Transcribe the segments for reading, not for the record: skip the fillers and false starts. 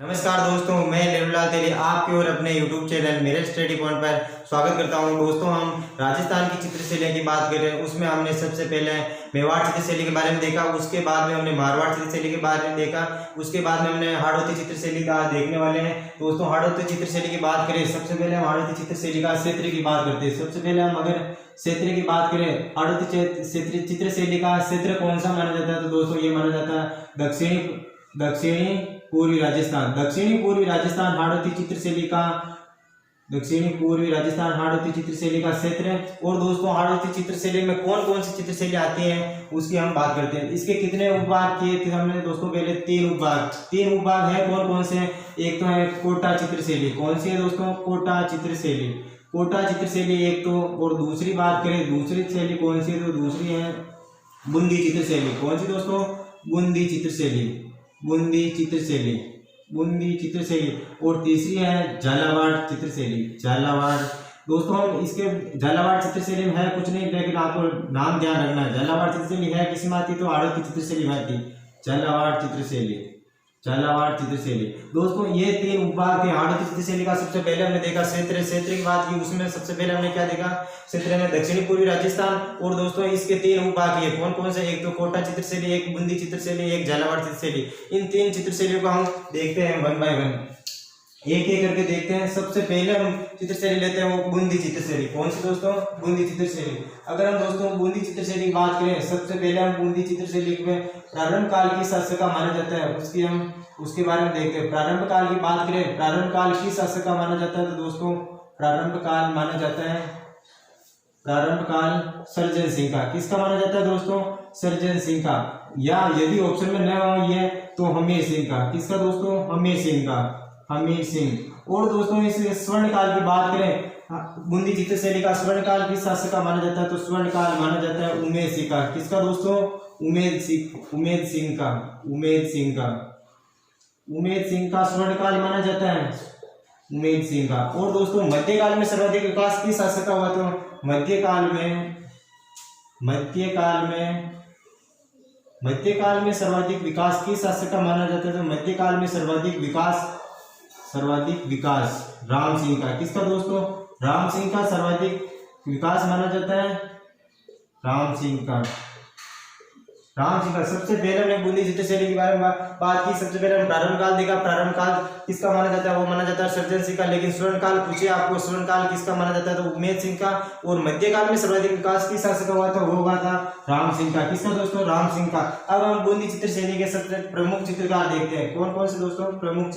नमस्कार दोस्तों, मैं लेवलाल तेली आपके और अपने YouTube चैनल मेरे स्टडी पॉइंट पर स्वागत करता हूं। दोस्तों, हम राजस्थान की चित्रशैली की बात कर रहे हैं। उसमें हमने सबसे पहले मेवाड़ चित्रशैली के बारे में देखा, उसके बाद में हमने मारवाड़ चित्रशैली के बारे में देखा, उसके बाद में हमने हाड़ौती चित्रशैली का देखने वाले हैं। दोस्तों, हाड़ौती चित्रशैली की बात करें, सबसे पहले हम हाड़ौती चित्रशैली का क्षेत्र की बात करते हैं। सबसे पहले हम अगर क्षेत्र की बात करें, हाड़ौती चित्रशैली का क्षेत्र कौन सा माना जाता है, तो दोस्तों ये माना जाता है दक्षिणी पूर्वी राजस्थान। दक्षिणी पूर्वी राजस्थान हाड़ौती चित्रशैली का क्षेत्र है। और दोस्तों, हाड़ौती चित्रशैली में कौन कौन सी चित्रशैली आती है उसकी हम बात करते हैं। इसके कितने उपभाग किए थे हमने दोस्तों? पहले तीन उपभाग है। कौन कौन से? एक तो है कोटा चित्रशैली। कौन सी है दोस्तों? कोटा चित्रशैली एक तो। और दूसरी बात करें, दूसरी शैली कौन सी है, तो दूसरी है बूंदी चित्रशैली। कौन सी दोस्तों? बूंदी चित्रशैली। और तीसरी है झालावाड़ चित्रशैली। दोस्तों, हम इसके झालावाड़ चित्रशैली में है कुछ नहीं, लेकिन आपको नाम ध्यान रखना है। झालावाड़ चित्रशैली है किस में आती? तो हाड़ौती चित्रशैली में आती। झालावाड़ चित्रशैली। दोस्तों, ये तीन उपभाग थे हाड़ौती चित्रशैली का। सबसे पहले हमने देखा क्षेत्र की बात की। उसमें सबसे पहले हमने क्या देखा? क्षेत्र में दक्षिणी पूर्वी राजस्थान। और दोस्तों, इसके तीन उपभाग है। कौन कौन से? एक तो कोटा चित्रशैली, एक बूंदी चित्रशैली, एक झालावाड़ चित्रशैली। इन तीन चित्रशैलियों को हम देखते हैं वन बाय वन, एक एक करके देखते हैं। सबसे पहले हम चित्रशैली लेते हैं वो बूंदी चित्रशैली। कौन सी दोस्तों? बूंदी चित्रशैली। अगर हम दोस्तों बूंदी चित्रशैली की बात करें, सबसे पहले हम बूंदी चित्रशैली में प्रारंभ काल की शासका माना जाता है, उसके बारे में देखते हैं। प्रारंभ काल की बात करें, प्रारंभ काल की शासका माना जाता है, तो दोस्तों प्रारंभ काल माना जाता है सर्जन सिंह का। किसका माना जाता है दोस्तों? सर्जन सिंह का। या यदि ऑप्शन में न हो ये तो हमीर सिंह का। किसका दोस्तों? हमीर सिंह। और दोस्तों, इस स्वर्ण काल की बात करें, बूंदी चित्रशैली का स्वर्ण काल की शासका माना जाता है, तो स्वर्ण काल माना जाता है उमेद सिंह का। किसका दोस्तों? उमेद सिंह का स्वर्ण काल माना जाता है, उमेद सिंह का। और दोस्तों, मध्यकाल में सर्वाधिक विकास की शासका हुआ, तो मध्यकाल में सर्वाधिक विकास की शासका माना जाता है, तो मध्यकाल में सर्वाधिक विकास राम सिंह का। किसका दोस्तों? राम सिंह का सर्वाधिक विकास माना जाता है, राम सिंह का। सबसे पहले हमने बूंदी चित्रशैली के बारे में बात की। सबसे पहले हम प्रारंभ काल देखा। प्रारंभ काल किसका माना जाता है? वो माना जाता है सर्जन सिंह का। लेकिन स्वर्ण काल पूछे आपको, स्वर्ण काल किसका माना जाता है? तो उमेद सिंह का। और मध्यकाल में सर्वाधिक विकास की शासक हुआ था, वो हुआ था राम सिंह का। किसका दोस्तों? राम सिंह का। अब हम बूंदी चित्रशैली के सबसे प्रमुख चित्रकार देखते हैं। कौन कौन से दोस्तों? प्रमुख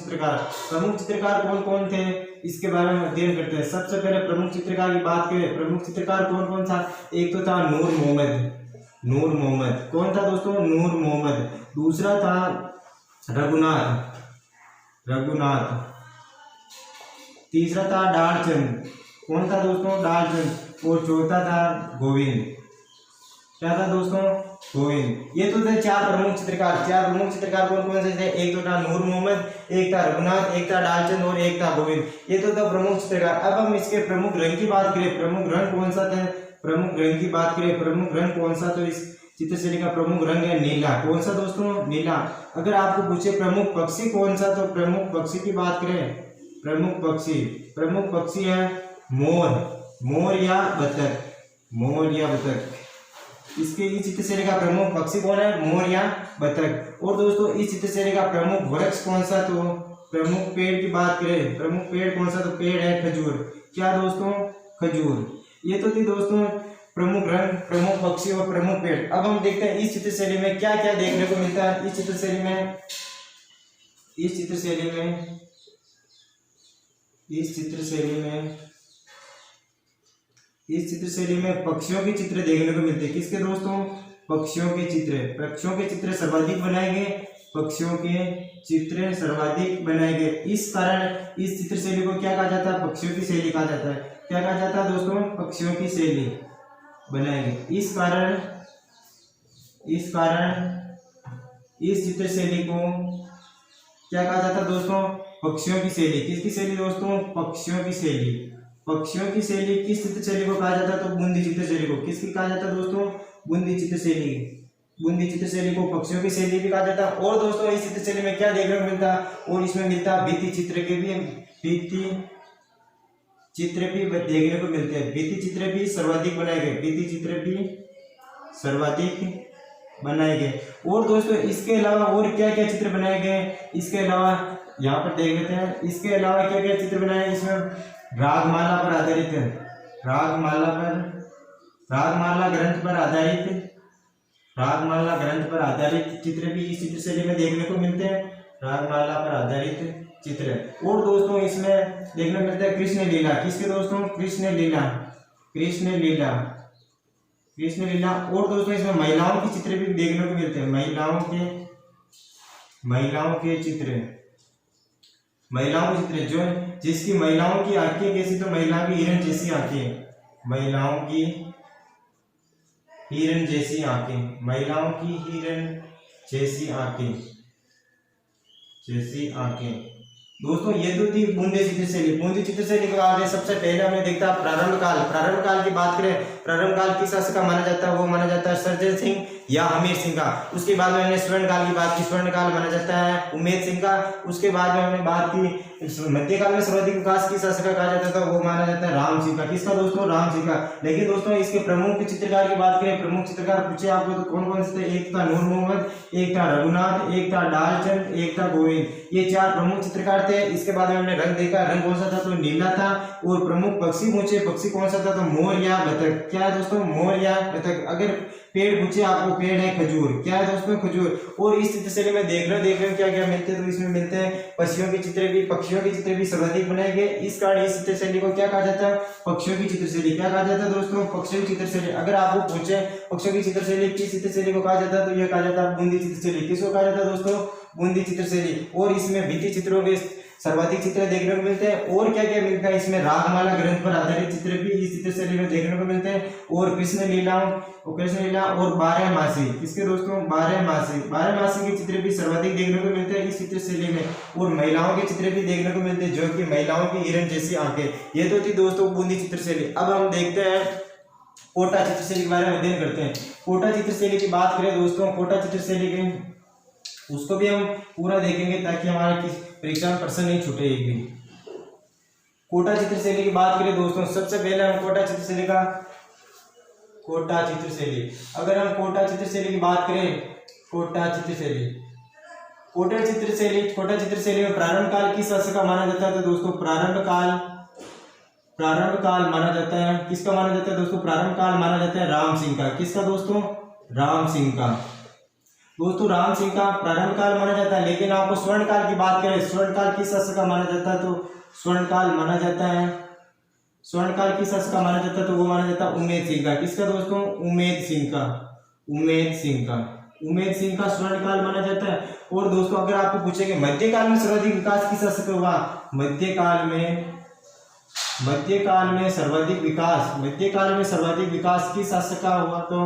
चित्रकार कौन कौन थे इसके बारे में अध्ययन करते हैं। सबसे पहले प्रमुख चित्रकार की बात करें, प्रमुख चित्रकार कौन कौन था? एक तो था नूर मोहम्मद। कौन था दोस्तों? नूर मोहम्मद। दूसरा था रघुनाथ। तीसरा था डालचंद। कौन था दोस्तों? डालचंद। और चौथा था गोविंद। क्या था दोस्तों? गोविंद। ये तो थे चार प्रमुख चित्रकार कौन कौन से थे? एक तो था नूर मोहम्मद, एक था रघुनाथ, एक था डालचंद और एक था गोविंद। ये तो था प्रमुख चित्रकार। अब हम इसके प्रमुख रंग की बात करें, प्रमुख रंग कौन सा था? प्रमुख रंग कौन सा? तो इस चित्रशैली का प्रमुख रंग है नीला। कौन सा दोस्तों? नीला। अगर आपको पूछे प्रमुख पक्षी कौन सा, तो प्रमुख पक्षी की बात करें, प्रमुख पक्षी है मोर या बतख। इस चित्रशैली का प्रमुख पक्षी कौन है? मोर या बतख। और दोस्तों, इस चित्रशैली का प्रमुख वृक्ष कौन सा? तो प्रमुख पेड़ की बात करें, प्रमुख पेड़ कौन सा? तो पेड़ है खजूर। क्या दोस्तों? खजूर। ये तो थी दोस्तों प्रमुख रंग, प्रमुख पक्षी और प्रमुख पेड़। अब हम देखते हैं इस चित्रशैली में क्या क्या देखने को मिलता है। इस चित्रशैली में पक्षियों के चित्र देखने को मिलते हैं। किसके दोस्तों? पक्षियों के चित्र सर्वाधिक बनाए गए। इस कारण इस चित्रशैली को क्या कहा जाता है? पक्षियों की शैली कहा जाता है। क्या कहा जाता है दोस्तों? पक्षियों की शैली बनाएंगे। इस कारण इस चित्रशैली को क्या कहा जाता है दोस्तों? पक्षियों की शैली। किसकी शैली दोस्तों? पक्षियों की शैली। किस चित्रशैली को कहा जाता है? तो बूंदी चित्रशैली को। किसकी कहा जाता है दोस्तों? बूंदी चित्रशैली। बूंदी चित्रशैली को पक्षियों की शैली भी कहा जाता है। और दोस्तों इस चित्रशैली में क्या देखने को मिलता है, और इसमें मिलता है भित्ति चित्र के भी, भित्ति चित्र भी देखने को मिलते हैं। भित्ति चित्र भी सर्वाधिक बनाए गए, भित्ति चित्र भी सर्वाधिक बनाए गए। और दोस्तों इसके अलावा और क्या क्या चित्र बनाए गए, इसके अलावा यहाँ पर देख लेते हैं, इसके अलावा क्या क्या चित्र बनाए। इसमें रागमाला पर आधारित है, रागमाला ग्रंथ पर आधारित, रागमाला ग्रंथ पर आधारित चित्र भी इस चित्रशैली में देखने को मिलते हैं, रागमाला पर आधारित चित्र। और दोस्तों इसमें देखने को मिलता है कृष्ण लीला, किसके दोस्तों, कृष्ण लीला, कृष्ण लीला, कृष्ण लीला। और दोस्तों इसमें महिलाओं के चित्र भी देखने को मिलते हैं, महिलाओं के चित्र, महिलाओं के चित्र जो जिसकी महिलाओं की आंखें कैसी, तो महिला की हिरण जैसी आंखें, महिलाओं की हिरण जैसी आंखें, महिलाओं की हिरण जैसी आंखें, जैसी आंखें। दोस्तों ये तो थी बूंदी चित्रशैली। बूंदी चित्रशैली के बाद सबसे पहले हमने देखा प्रारंभ काल। प्रारंभ काल की बात करें, प्रारंभ काल किस शासक का माना जाता है, वो माना जाता है सर्जन सिंह या हमीर सिंह का। उसके बाद में हमने स्वर्ण काल की बात की, स्वर्ण काल माना जाता है उमेद सिंह का। उसके बाद में हमने बात की मध्यकाल में सर्वाधिक विकास किस शासक का कहा जाता था, वो माना जाता है राम सिंह का। किसका दोस्तों, राम सिंह का। लेकिन दोस्तों इसके प्रमुख चित्रकार की बात करें, प्रमुख चित्रकार पूछे आपको तो कौन कौन से थे, एक था नूर मोहम्मद, एक था रघुनाथ, एक था डालचंद, एक था गोविंद, ये 4 प्रमुख चित्रकार थे। इसके बाद में हमने रंग देखा, रंग कौन सा था, तो नीला था। और प्रमुख पक्षी पूछे, पक्षी कौन सा था, तो मोर या बतख। क्या है दोस्तों, मोर या बतख। अगर पेड़ पूछे आपको, पेड़ है खजूर। क्या है दोस्तों, खजूर। और इस चित्रशैली में देख रहे हो क्या क्या मिलते हैं, तो इसमें मिलते हैं पक्षियों के चित्र भी, पक्षियों के चित्र भी सर्वाधिक बनाए गए। इस कारण इस चित्रशैली को क्या कहा जाता है, पक्षियों की चित्रशैली। क्या कहा जाता है दोस्तों, पक्षियों की चित्रशैली। अगर आपको पूछे पक्षियों की चित्रशैली किस चित्रशैली को कहा जाता है, तो यह कहा जाता है बूंदी चित्रशैली। किसको कहा जाता है दोस्तों, बूंदी चित्रशैली। और इसमें भित्ति चित्रों के सर्वाधिक चित्र देखने को मिलते हैं। और क्या क्या मिलता है, इसमें रागमाला ग्रंथ पर आधारित चित्र भी इस चित्रशैली में देखने को मिलते हैं। और कृष्ण लीला और 12 मासी। किसके दोस्तों, 12 मासी के चित्र भी सर्वाधिक देखने को मिलते हैं इस चित्रशैली में। और महिलाओं के चित्र भी देखने को मिलते हैं, जो कि महिलाओं की हिरण जैसी आंखें। ये तो थी दोस्तों बूंदी चित्रशैली। अब हम देखते हैं कोटा चित्रशैली के बारे में अध्ययन करते हैं। कोटा चित्रशैली की बात करें दोस्तों, कोटा चित्रशैली की उसको भी हम पूरा देखेंगे ताकि हमारा किस परीक्षा में प्रश्न नहीं छूटे एक भी। कोटा चित्रशैली की बात करें दोस्तों, सबसे पहले हम कोटा चित्रशैली अगर हम कोटा चित्रशैली की बात करें, कोटा चित्रशैली में प्रारंभ काल किस शासक का माना जाता है, तो दोस्तों प्रारंभ काल माना जाता है। किसका माना जाता है दोस्तों, प्रारंभ काल माना जाता है राम सिंह का। किसका दोस्तों, राम सिंह का। दोस्तों राम सिंह का प्रारंभ काल माना जाता है। लेकिन आपको स्वर्ण काल की बात करें, स्वर्ण काल किस शासक का माना जाता है, तो स्वर्ण काल माना जाता है, स्वर्ण काल किस शासक का माना जाता है, तो वो माना जाता है उमेद सिंह का। किसका दोस्तों, उमेद सिंह का स्वर्ण काल माना जाता है। और दोस्तों अगर आपको पूछेंगे मध्यकाल में सर्वाधिक विकास किस शासक का हुआ, मध्यकाल में सर्वाधिक विकास किस शासक का हुआ, तो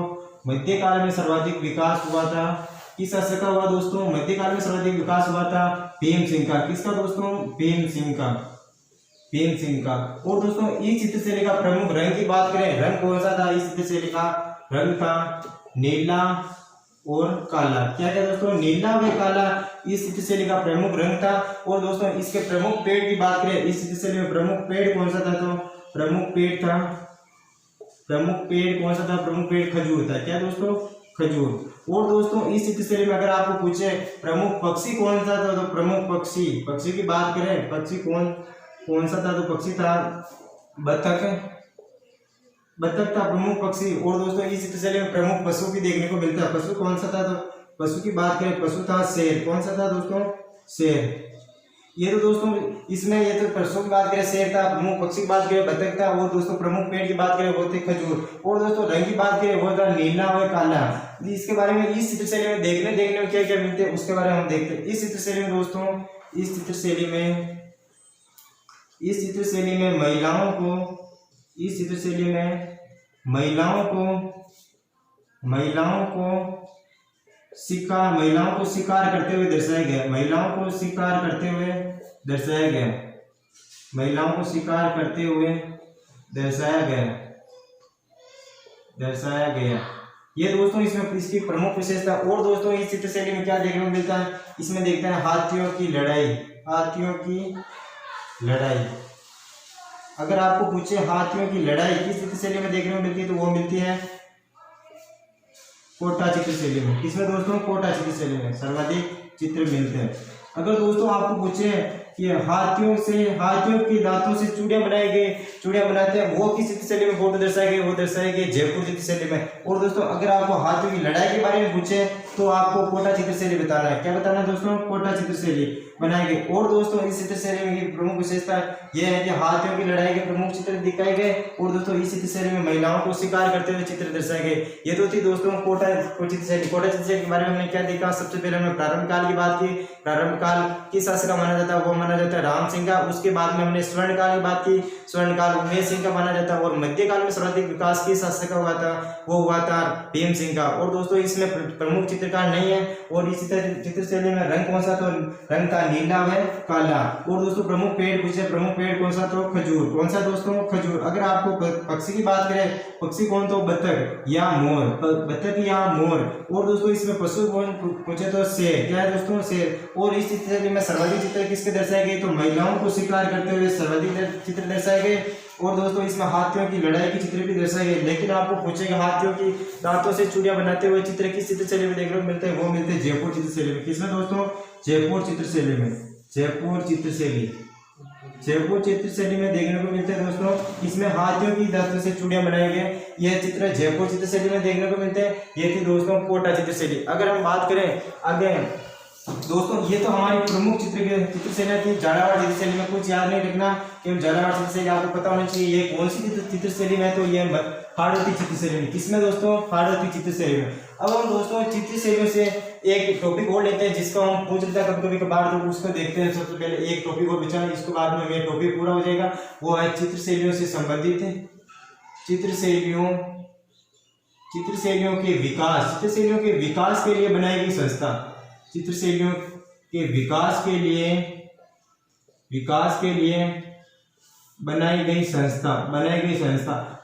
मध्यकाल में सर्वाधिक विकास हुआ था, किस शासक का हुआ दोस्तों, मध्यकाल में सर्वाधिक विकास हुआ था भीम सिंह का। किसका दोस्तों, भीम सिंह का। और दोस्तों इस चित्रशैली का प्रमुख रंग की बात करें, रंग कौन सा था इस चित्रशैली का, रंग था नीला और काला। क्या क्या दोस्तों, नीला व काला इस चित्रशैली का प्रमुख रंग था। और दोस्तों इसके प्रमुख पेड़ की बात करें, इस चित्रशैली में प्रमुख पेड़ कौन सा था, तो प्रमुख पेड़ कौन सा था, प्रमुख पेड़ खजूर था। क्या दोस्तों, खजूर। और दोस्तों इस चित्रशैली में अगर आपको पूछे प्रमुख पक्षी कौन सा था, तो प्रमुख पक्षी की बात करें, पक्षी कौन सा था, तो पक्षी था बतख था प्रमुख पक्षी। और दोस्तों इस चित्रशैली में प्रमुख पशु भी देखने को मिलता है। पशु कौन सा था, तो पशु की बात करें, पशु था शेर। कौन सा था दोस्तों, शेर। ये तो दोस्तों इसमें ये तो पशु की बात करें शेर था, प्रमुख पक्षी की बात करें बतख था। और दोस्तों प्रमुख पेड़ की बात करें वो थे खजूर। और दोस्तों रंग की बात करें वो था नीला और काला। इसके बारे में इस चित्रशैली में देखने में क्या क्या मिलते हैं उसके बारे में हम देखते हैं। इस चित्रशैली में दोस्तों, इस चित्रशैली में महिलाओं को शिकार करते हुए दर्शाया गया। ये दोस्तों इसमें इसकी प्रमुख विशेषता। और दोस्तों इस चित्र शैली में क्या देखने को मिलता है, इसमें देखते हैं हाथियों की लड़ाई, हाथियों की लड़ाई। अगर आपको पूछे हाथियों की लड़ाई किस चित्र शैली में देखने को मिलती है, तो वो मिलती है कोटा चित्र शैली में। किसमें दोस्तों, कोटा चित्र शैली में सर्वाधिक चित्र मिलते हैं। अगर दोस्तों आपको पूछे कि हाथियों के दांतों से चूड़ियां बनाए गए, चूड़ियां बनाते हैं, वो किस चित्र शैली में फोटो दर्शाए गए, वो दर्शाए गए जयपुर चित्र शैली में। और दोस्तों अगर आपको हाथियों की लड़ाई के बारे में पूछे तो आपको कोटा चित्र शैली बताना है। क्या बताना है दोस्तों, कोटा चित्र शैली बनाए गए। और दोस्तों इस चित्र शैली में प्रमुख विशेषता यह है कि हाथियों की लड़ाई के प्रमुख चित्र दिखाए गए। और दोस्तों इस चित्र शैली में महिलाओं को शिकार करते हुए चित्र दर्शाए गए। ये तो थी दोस्तों कोटा चित्र शैली। कोटा चित्र शैली के बारे में हमने क्या देखा, सबसे पहले हमने प्रारंभ काल की बात की। प्रारंभ काल किस शासक का माना जाता है, वो माना जाता है राम सिंह का। उसके बाद में हमने स्वर्ण काल की बात की, स्वर्ण काल उमेश सिंह का माना जाता है। और मध्य काल में सर्वाधिक विकास किस शासक का हुआ था, वो हुआ था भीम सिंह का। और दोस्तों इसमें प्रमुख चित्रकार नहीं है। और इसी तरह चित्र शैली में रंग कौन सा, तो रंग था नीला व काला। और दोस्तों प्रमुख पेड़ पूछे, प्रमुख पेड़ कौन सा, तो खजूर। कौन सा दोस्तों, खजूर। अगर आपको पक्षी की बात करें, पक्षी कौन, तो बतख या मोर, बतख या मोर। और दोस्तों इसमें पशु कौन पूछे, तो शेर। क्या है दोस्तों, शेर। और इस चित्र शैली में सर्वाधिक चित्र किसके दर्शाए गए, तो महिलाओं को शिकार करते हुए सर्वाधिक चित्र दर्शाए गए। और दोस्तों इसमें हाथियों की लड़ाई के चित्र भी दर्शाए गए। लेकिन आपको पूछेगा हाथियों की दांतों से चूड़ियां बनाते हुए चित्र किस चित्र शैली में देखने को मिलते हैं, वो मिलते हैं जयपुर चित्र शैली में। किसमें दोस्तों, जयपुर चित्र शैली में। जयपुर चित्र शैली, जयपुर चित्र शैली में देखने को मिलते हैं दोस्तों। इसमें हाथियों की दांतों से चूड़ियां बनाए गए, यह चित्र जयपुर चित्र शैली में देखने को मिलते हैं। ये थी दोस्तों कोटा चित्र शैली। अगर हम बात करें आगे दोस्तों, ये तो हमारी प्रमुख चित्र शैली थी। झालावाड़ चित्र शैली में कुछ याद नहीं रखना, क्योंकि झालावाड़ चित्र शैली आपको पता होना चाहिए ये कौन सी चित्र शैली में है, तो ये हाड़ौती चित्र शैली में। किसमें दोस्तों, हाड़ौती चित्र शैली में। अब हम दोस्तों चित्र शैलियों से एक टॉपिक और लेते हैं जिसको हम पूछ लेते हैं कभी कभार, तो उसको देखते हैं। सबसे पहले एक टॉपिक और बचा है, इसके बाद में ये टॉपिक पूरा हो जाएगा। वो है चित्र शैलियों से संबंधित चित्र शैलियों के विकास। चित्र शैलियों के विकास के लिए बनाई गई संस्था, चित्र शैलियों के विकास के लिए बनाई गई संस्था,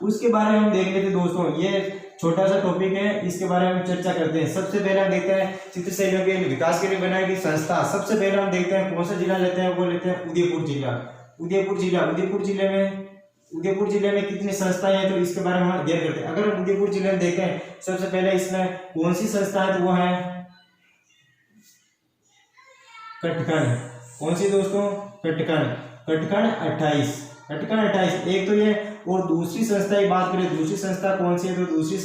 उसके बारे में हम देख लेते दोस्तों। ये छोटा सा टॉपिक है, इसके बारे में हम चर्चा करते हैं। सबसे पहले हम देखते हैं चित्र शैलियों के विकास के लिए बनाई गई संस्था। सबसे पहले हम देखते हैं कौन सा जिला लेते हैं, वो लेते हैं उदयपुर जिला। उदयपुर जिले में कितनी संस्थाएं हैं, तो इसके बारे में हम अध्ययन करते हैं। अगर हम उदयपुर जिले में देखें, सबसे पहले इसमें कौन सी संस्था है, तो वो है कटकण। कौन सी दोस्तों, कटकण 28 एक तो ये। और दूसरी संस्था की बात करें, दूसरी संस्था कौन सी है, तो दूसरी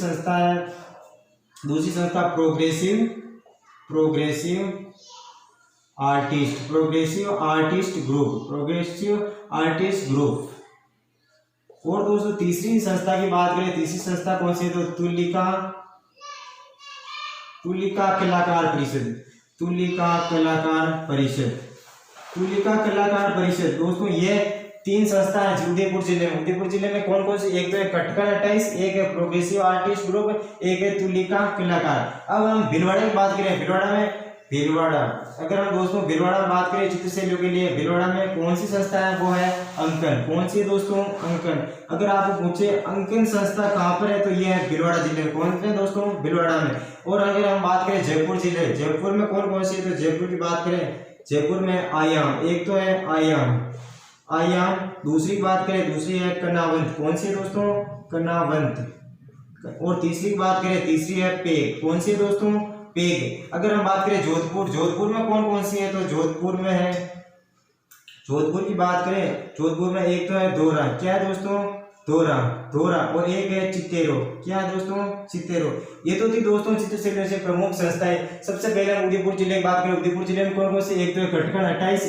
संस्था प्रोग्रेसिव आर्टिस्ट ग्रुप। और दोस्तों तीसरी संस्था की बात करें, तीसरी संस्था कौन सी है, तो तुलिका कलाकार परिषद। दोस्तों ये तीन संस्था है उदयपुर जिले में कौन कौन सी, एक तो है कटकण 28, एक है प्रोग्रेसिव आर्टिस्ट ग्रुप, एक है तुलिका कलाकार। अब हम भीलवाड़ा की बात करें, अगर हम दोस्तों भीलवाड़ा में बात करें चित्र शैलियों के लिए, भीलवाड़ा में कौन सी संस्था है, वो है अंकन। कौन सी है दोस्तों, अंकन। अगर आपको पूछे अंकन संस्था कहाँ पर है, तो ये है भीलवाड़ा जिले में। कौन है दोस्तों, भीलवाड़ा में। और अगर हम बात करें जयपुर में कौन कौन सी है, तो जयपुर की बात करें, जयपुर में आयाम, एक तो है आयाम। दूसरी बात करें, दूसरी है कनावंत। कौन सी है दोस्तों, कनावंत। और तीसरी बात करें, तीसरी है पेग। कौन सी है दोस्तों, पेग। अगर हम बात करें जोधपुर में कौन कौन सी है, तो जोधपुर की बात करें, जोधपुर में एक तो है दोरा। क्या है दोस्तों, दोरा। और एक है चित्तेरो। क्या है दोस्तों, चित्तेरो। ये तो थी दोस्तों चित्र शैलियों से प्रमुख संस्थाएं। सबसे पहले हम उदयपुर जिले की बात करें, उदयपुर जिले में कौन कौन से, एक तो है कटकण 28,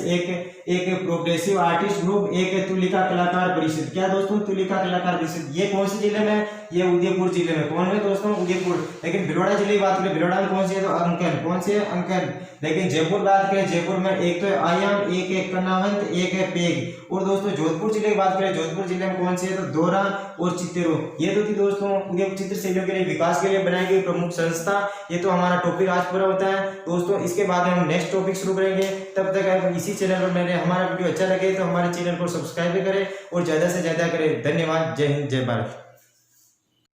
एक प्रोग्रेसिव आर्टिस्ट ग्रुप, एक है तुलिका कलाकार परिषद। क्या दोस्तों, तुलिका कलाकार परिषद। ये कौन से जिले में, ये उदयपुर जिले में। कौन है दोस्तों, उदयपुर। लेकिन भीलवाड़ा जिले की बात करें, भीलवाड़ा में कौन सी है, तो अंकन। कौन सी है, अंकन। लेकिन जयपुर बात करें, जयपुर में एक तो है आयाम, एक है कनावंत, एक है पेग। और दोस्तों जोधपुर जिले की बात करें, जोधपुर जिले में कौन सी है, तो दोरा और चित्तेरो। ये तो थी दोस्तों उदयपुर चित्र शैलियों के लिए विकास के लिए बनाई गई प्रमुख संस्था। ये तो हमारा टॉपिक आज पूरा होता है दोस्तों। इसके बाद हम नेक्स्ट टॉपिक शुरू करेंगे। तब तक आप इसी चैनल पर हमारा वीडियो अच्छा लगे तो हमारे चैनल को सब्सक्राइब करें और ज्यादा से ज्यादा करें। धन्यवाद। जय हिंद, जय भारत।